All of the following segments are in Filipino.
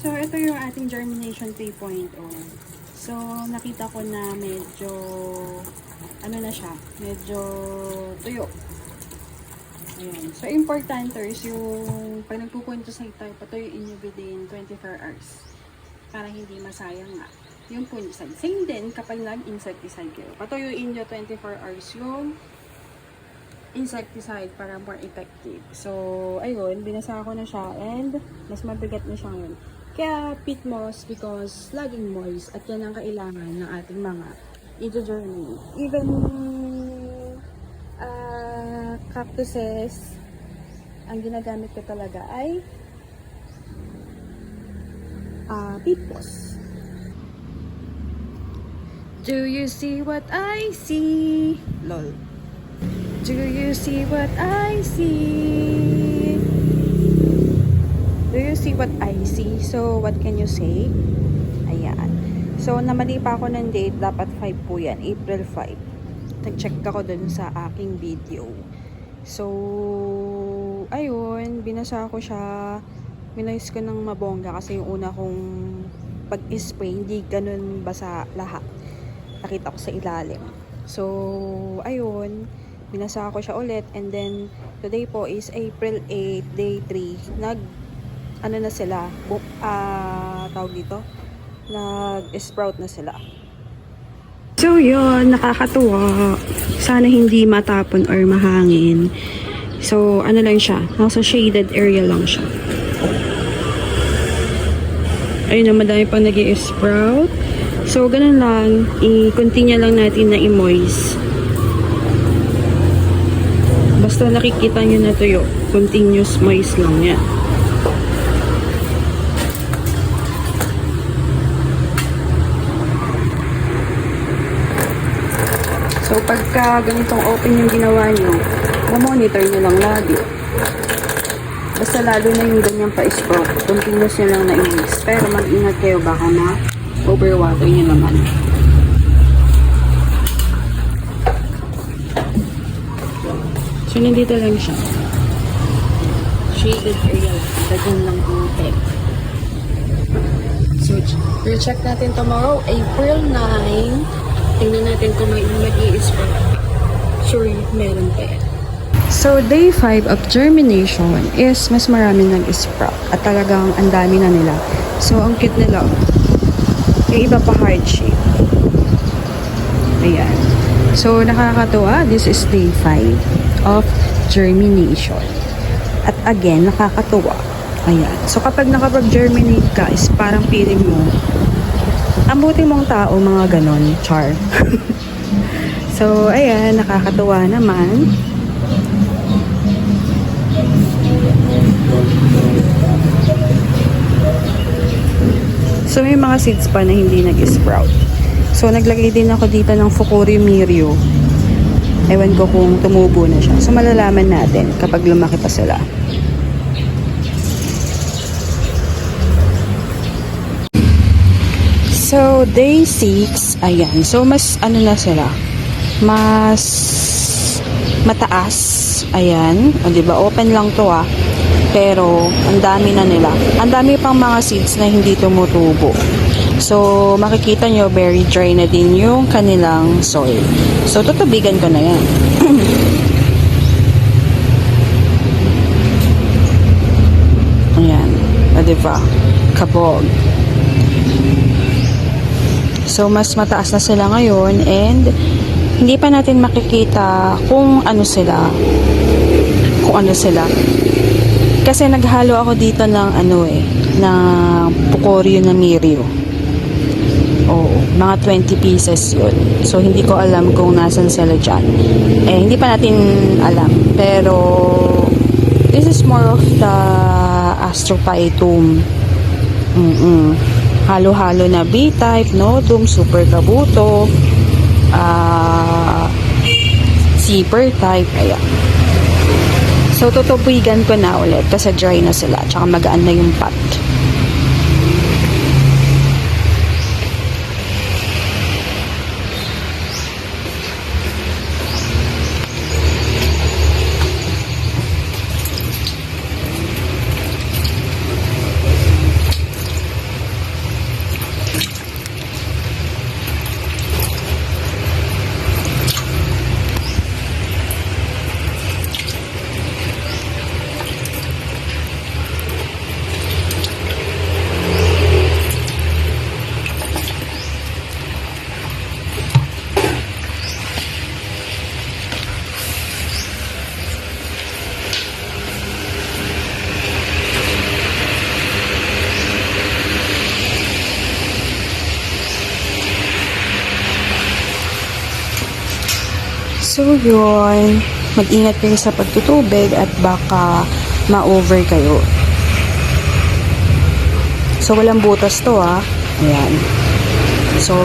So, ito yung ating germination 3.0. So, nakita ko na medyo, ano na siya, medyo tuyo. Ayan. So, importante is yung, pag nagpupunto sa tayo, patuyuin nyo within 24 hours. Para hindi masayang nga yung fungicide. Same din kapag nag-insecticide kayo. Patuyuin nyo 24 hours yung insecticide para more effective. So, ayun, binasa ko na siya and mas mabigat na siya ngayon. Kaya pit moss because laging moist at yan ang kailangan ng ating mga i-germinate. Even cactuses, ang ginagamit ko talaga ay pit moss. Do you see what I see? Lol. Do you see what I see? Do you see what I see? So, what can you say? Ayan. So, namali pa ako ng date. Dapat 5 po yan. April 5. Nag-check ako dun sa aking video. So, ayun. Binasa ko siya. Minayos ko ng mabongga kasi yung una kong pag-spray, hindi ganun basa lahat. Nakita ko sa ilalim. So, ayun. Binasa ko siya ulit. And then, today po is April 8, day 3. Ano na sila, tawag dito, nag-sprout na sila. So yun, nakakatuwa. Sana hindi matapon or mahangin. So ano lang siya, nasa shaded area lang siya. Ayun na, madami pang nag-i-sprout. So ganun lang, i-continue lang natin na i-moist. Basta nakikita nyo na tuyo, continuous moist lang yan. So, pagka ganitong open yung ginawa nyo, mamonitor nyo lang lagi. Basta lalo na yung ganyan pa-sprout, continuous nyo lang na-inis. Pero mag-ingat kayo, baka ma-overwater nyo naman. So, nandito lang siya. Shaded area lang. Dagan lang ang tech. So, we'll check natin tomorrow, April 9. Tingnan natin kung may mag-i-sprout. Sure, meron pa yan. So, day 5 of germination is mas marami nag-sprout. At talagang ang dami na nila. So, ang cute nila. Yung iba pa heart shape. Ayan. So, nakakatuwa. This is day 5 of germination. At again, nakakatuwa. Ayan. So, kapag nakapag-germinate ka, is parang feeling mo, ang buti mong tao, mga ganon, char. So, ayan, nakakatuwa naman. So, may mga seeds pa na hindi nag-sprout. So, naglagay din ako dito ng Fucuri Mirio. Ewan ko kung tumubo na siya. So, malalaman natin kapag lumaki pa sila. So, day 6, ayan. So, mas ano na sila, mas mataas. Ayan. O, diba? Open lang to pero, ang dami na nila. Ang dami pang mga seeds na hindi tumutubo. So, makikita nyo, very dry na din yung kanilang soil. So, tutubigan ko na yan. Ayan. O, diba? Kabog. So, mas mataas na sila ngayon and hindi pa natin makikita kung ano sila. Kasi naghalo ako dito ng ng Fucuri na Mirio. Oo, mga 20 pieces yun. So, hindi ko alam kung nasan sila dyan. Hindi pa natin alam. Pero, this is more of the Astrophytum. Halo-halo na B-type, Notum, Super Kabuto, Zipper type, ayan. So, tutubigan ko na ulit kasi dry na sila, tsaka magaan na yung pot. So yun, mag-ingat kayo sa pagtutubig at baka ma-over kayo. So walang butas to Ayan. So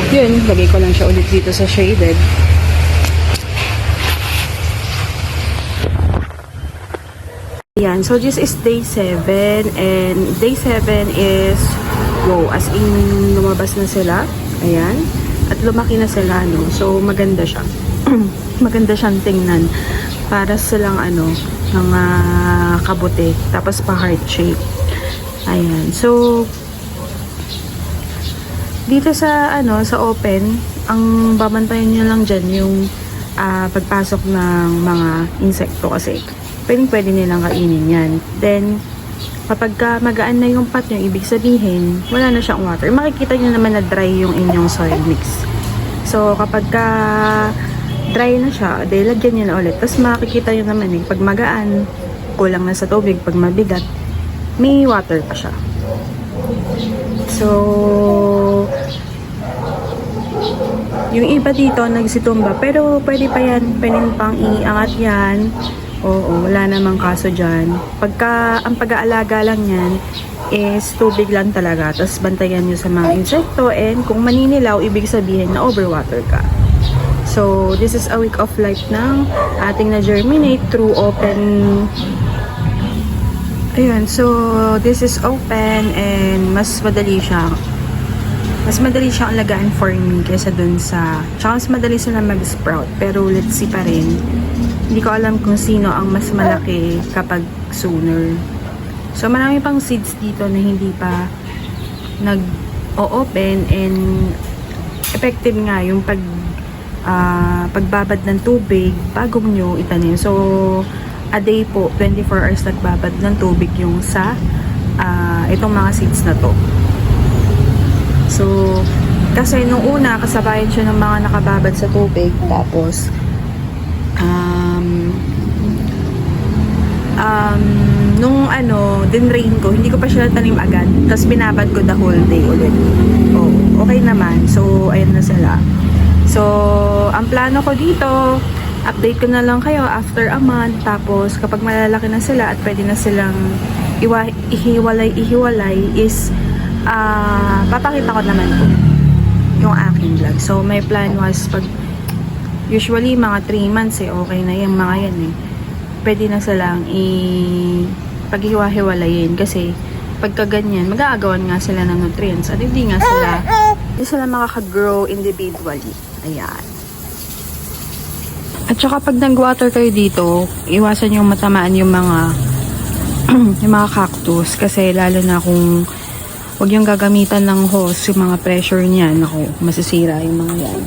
yun, lagay ko lang siya ulit dito sa shaded. Ayan, so this is day 7 and day 7 is wow, as in lumabas na sila. Ayan. At lumaki na sila, no? So maganda siya. Maganda siyang tingnan. Para silang mga kabuti. Tapos pa heart shape. Ayan. So dito sa sa open, ang babantayan nyo lang dyan yung pagpasok ng mga insekto kasi pwede nilang kainin yan. Then, kapag magaan na yung pot nyo, ibig sabihin, wala na siyang water. Makikita nyo naman na dry yung inyong soil mix. So, kapag dry na siya, lagyan nyo na ulit. Tapos makikita nyo naman pag magaan, kulang na sa tubig. Pag mabigat, may water pa siya. So, yung iba dito nagsitumba, pero pwede pa yan, pwede pang iangat yan. Oo, wala namang kaso dyan. Ang pag-aalaga lang yan is tubig lang talaga. Tapos bantayan nyo sa mga insekto and kung maninilaw, ibig sabihin na overwater ka. So, this is a week of life ng ating na-germinate through open. Ayun, so this is open and mas madali siyang alagaan for me kaysa dun sa tsaka mas madali sila mag-sprout. Pero let's see pa rin. Hindi ko alam kung sino ang mas malaki kapag sooner. So, marami pang seeds dito na hindi pa nag-o-open and effective nga yung pagbabad ng tubig bago nyo itanim. So, a day po, 24 hours nagbabad ng tubig yung sa itong mga seeds na to. So, kasi nung una, kasabayan siya ng mga nakababad sa tubig. Tapos, nung dinrain ko, hindi ko pa siya tanim agad. Tapos binabad ko the whole day ulit. Oh, okay naman. So, ayun na sila. So, ang plano ko dito, update ko na lang kayo after a month. Tapos, kapag malalaki na sila at pwede na silang ihiwalay is papakita ko naman po yung aking vlog. So, my plan was usually mga 3 months okay na yung mga yan pwede na silang paghiwa-hiwalayin kasi pagka ganyan, mag-aagawan nga sila ng nutrients at hindi sila makaka-grow individually. Ayan. At saka pag nag-water kayo dito, iwasan yung matamaan yung mga yung mga cactus kasi lalo na kung huwag yung gagamitan ng hose, yung mga pressure niyan, ako, masisira yung mga yan.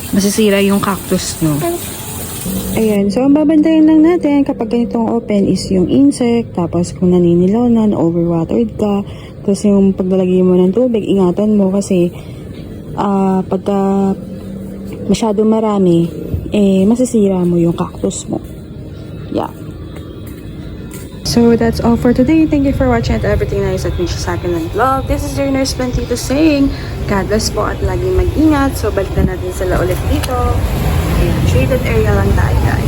Masisira yung cactus, no? Ayan, so ang babantayan lang natin kapag ganitong open is yung insect, tapos kung naninilaw na, overwatered ka, tapos yung paglalagay mo ng tubig, ingatan mo kasi pagka masyado marami, masisira mo yung cactus mo. Yeah. So that's all for today. Thank you for watching at everything na at Misha sa akin ng vlog. This is your nurse Plantito saying, God bless po at laging mag-ingat. So balik na natin sila ulit dito. Ayan, shaded area lang tayo guys.